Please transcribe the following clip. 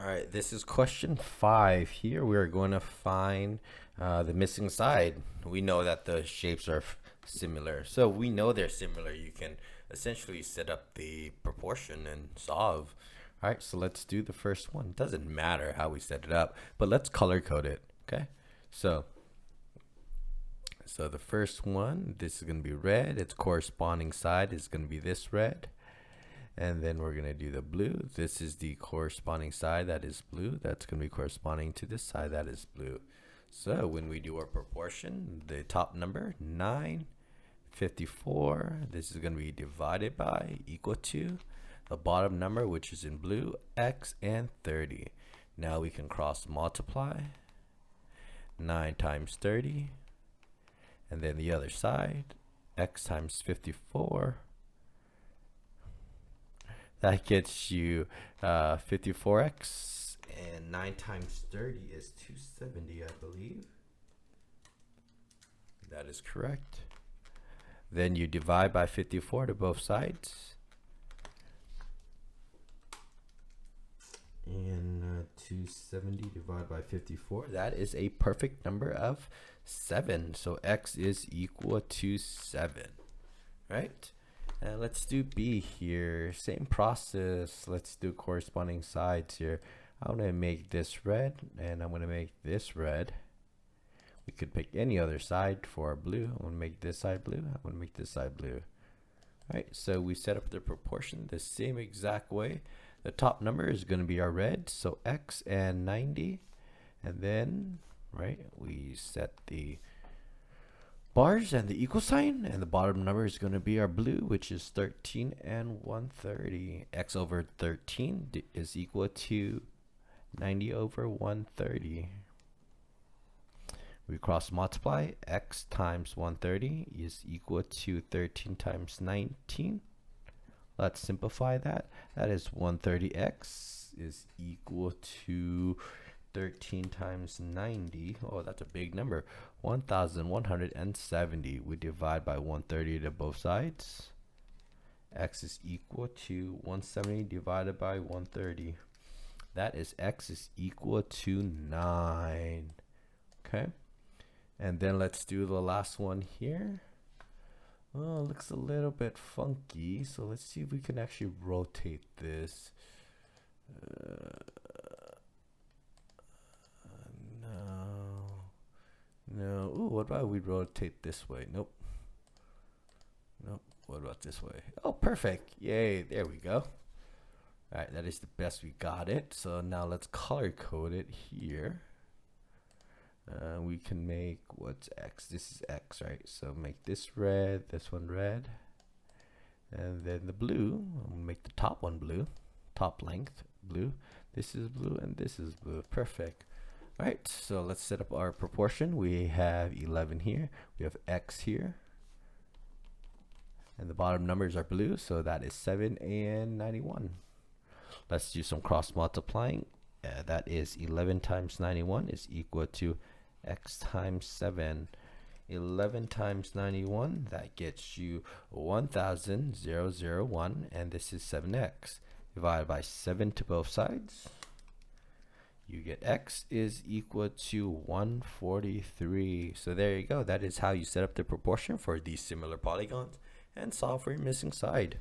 right, this is question 5. Here we are going to find the missing side. We know that the shapes are similar. So we know they're similar. You can essentially set up the proportion and solve. All right, so let's do the first one. It doesn't matter how we set it up, but let's color code it, okay? So the first one, this is going to be red. Its corresponding side is going to be this red. And then we're going to do the blue. This is the corresponding side that is blue. That's going to be corresponding to this side that is blue. So when we do our proportion, the top number, 954, this is going to be divided by equal to the bottom number, which is in blue, x and 30. Now we can cross multiply. 9 times 30. And then the other side, x times 54. That gets you 54x, and 9 times 30 is 270, I believe. That is correct. Then you divide by 54 to both sides. And 270 divided by 54, that is a perfect number of 7. So x is equal to 7, right? And let's do B here. Same process. Let's do corresponding sides here. I'm going to make this red, and I'm going to make this red. We could pick any other side for our blue. I'm going to make this side blue. I'm going to make this side blue. All right, so we set up the proportion the same exact way. The top number is going to be our red, so x and 90. And then, right, we set the bars and the equal sign, and the bottom number is going to be our blue, which is 13 and 130. X over 13 is equal to 90 over 130. We cross multiply. X times 130 is equal to 13 times 19. Let's simplify that. That is 130x is equal to 13 times 90. Oh, that's a big number. 1170. We divide by 130 to both sides. X is equal to 170 divided by 130. That is x is equal to 9. Okay. And then let's do the last one here. Oh, it looks a little bit funky. So let's see if we can actually rotate this. No. Ooh, what about we rotate this way? Nope. What about this way? Oh, perfect. Yay. There we go. All right, that is the best we got it. So now let's color code it here. We can make, what's x? This is x, right? So make this red, this one red. And then the blue, I'm gonna make the top one blue. Top length, blue. This is blue and this is blue. Perfect. All right, so let's set up our proportion. We have 11 here. We have x here. And the bottom numbers are blue, so that is 7 and 91. Let's do some cross multiplying. That is 11 times 91 is equal to x times 7. 11 times 91, that gets you 1001, and this is 7x. Divided by 7 to both sides. You get x is equal to 143. So there you go. That is how you set up the proportion for these similar polygons and solve for your missing side.